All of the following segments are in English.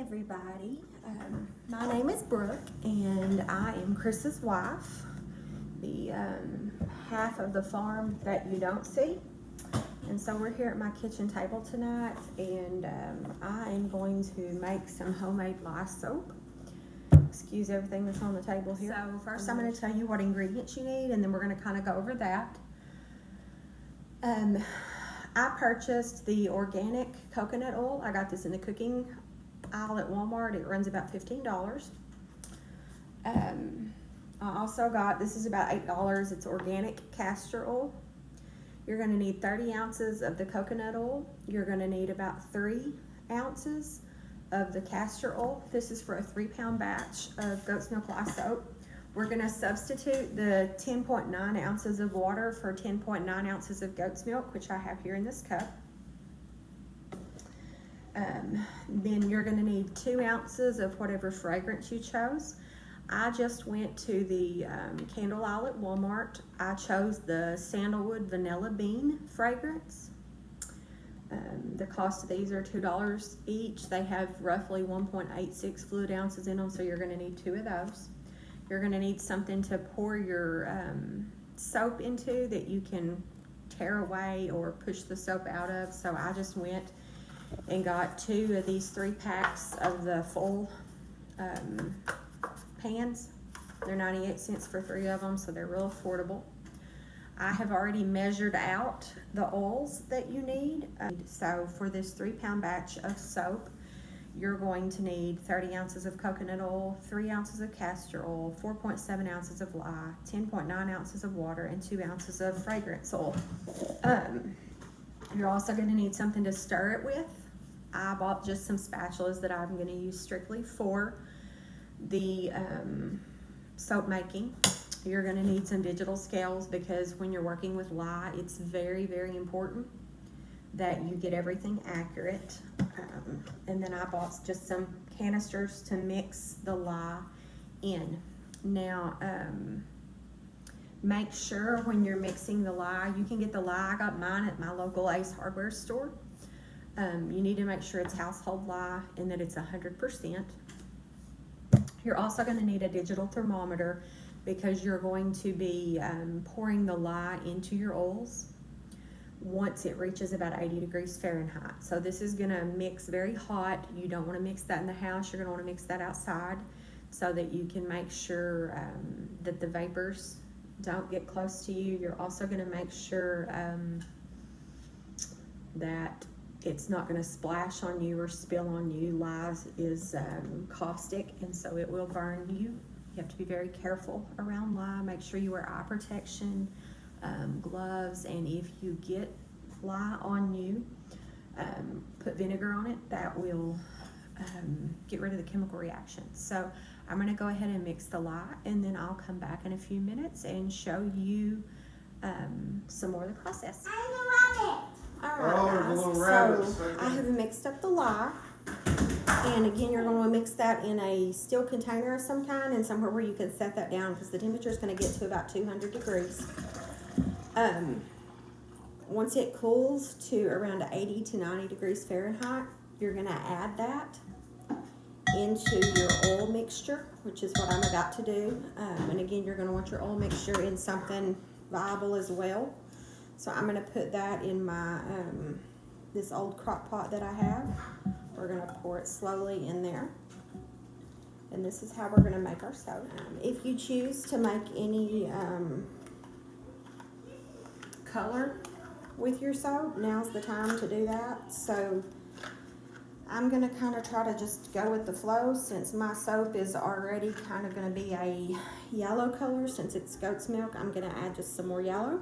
everybody. My name is Brooke and I am Chris's wife, the half of the farm that you don't see. And so we're here at my kitchen table tonight, and I am going to make some homemade lye soap. Excuse everything that's on the table here. So first I'm going to tell you what ingredients you need, and then we're going to kind of go over that. I purchased the organic coconut oil. I got this in the cooking aisle at Walmart. It runs about $15. I also got, this is about $8. It's organic castor oil. You're going to need 30 ounces of the coconut oil. You're going to need about 3 ounces of the castor oil. This is for a 3-pound batch of goat's milk lye soap. We're going to substitute the 10.9 ounces of water for 10.9 ounces of goat's milk, which I have here in this cup. Then you're going to need 2 ounces of whatever fragrance you chose. I just went to the candle aisle at Walmart. I chose the sandalwood vanilla bean fragrance. The cost of these are $2 each. They have roughly 1.86 fluid ounces in them, so you're going to need 2 of those. You're going to need something to pour your soap into that you can tear away or push the soap out of. So I just went and got 2 of these 3 packs of the full pans. They're 98 cents for 3 of them, so they're real affordable. I have already measured out the oils that you need. So for this 3-pound batch of soap, you're going to need 30 ounces of coconut oil, 3 ounces of castor oil, 4.7 ounces of lye, 10.9 ounces of water, and 2 ounces of fragrance oil. You're also going to need something to stir it with. I bought just some spatulas that I'm going to use strictly for the soap making. You're going to need some digital scales because when you're working with lye, it's very, very important that you get everything accurate. And then I bought just some canisters to mix the lye in. Now, make sure when you're mixing the lye, you can get the lye. I got mine at my local Ace Hardware store. You need to make sure it's household lye and that it's 100%. You're also going to need a digital thermometer because you're going to be pouring the lye into your oils once it reaches about 80 degrees Fahrenheit. So this is going to mix very hot. You don't want to mix that in the house. You're going to want to mix that outside so that you can make sure that the vapors don't get close to you. You're also going to make sure that it's not going to splash on you or spill on you. Lye is caustic, and so it will burn you. You have to be very careful around lye. Make sure you wear eye protection, gloves, and if you get lye on you, put vinegar on it. That will get rid of the chemical reaction. So I'm going to go ahead and mix the lye, and then I'll come back in a few minutes and show you some more of the process. Alright, so I have mixed up the lye, and again you're going to mix that in a steel container of some kind and somewhere where you can set that down because the temperature is going to get to about 200 degrees. Once it cools to around 80 to 90 degrees Fahrenheit, you're going to add that into your oil mixture, which is what I'm about to do. And again, you're going to want your oil mixture in something viable as well. So I'm going to put that in my this old crock pot that I have. We're going to pour it slowly in there. And this is how we're going to make our soap. If you choose to make any color with your soap, now's the time to do that. So I'm going to kind of try to just go with the flow since my soap is already kind of going to be a yellow color. Since it's goat's milk, I'm going to add just some more yellow.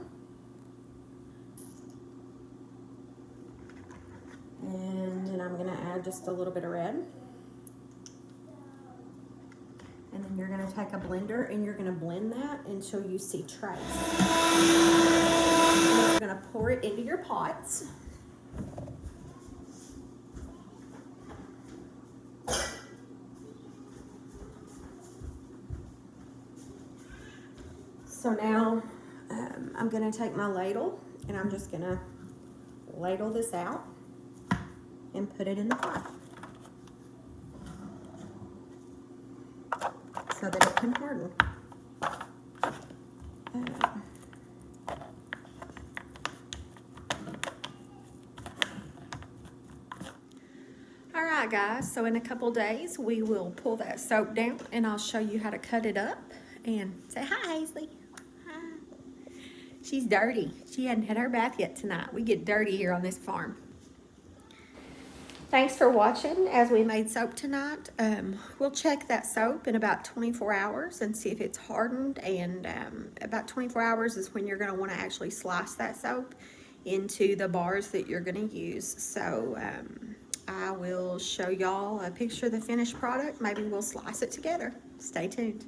And then I'm going to add just a little bit of red. And then you're going to take a blender and you're going to blend that until you see trace. And you're going to pour it into your pots. So now I'm going to take my ladle and I'm just going to ladle this out and put it in the pot. so that it can harden. All right, guys, so in a couple days, we will pull that soap down, and I'll show you how to cut it up. And say hi, Hazley. Hi. She's dirty. She hadn't had her bath yet tonight. We get dirty here on this farm. Thanks for watching as we made soap tonight. We'll check that soap in about 24 hours and see if it's hardened, and about 24 hours is when you're going to want to actually slice that soap into the bars that you're going to use. So I will show y'all a picture of the finished product. Maybe we'll slice it together. Stay tuned.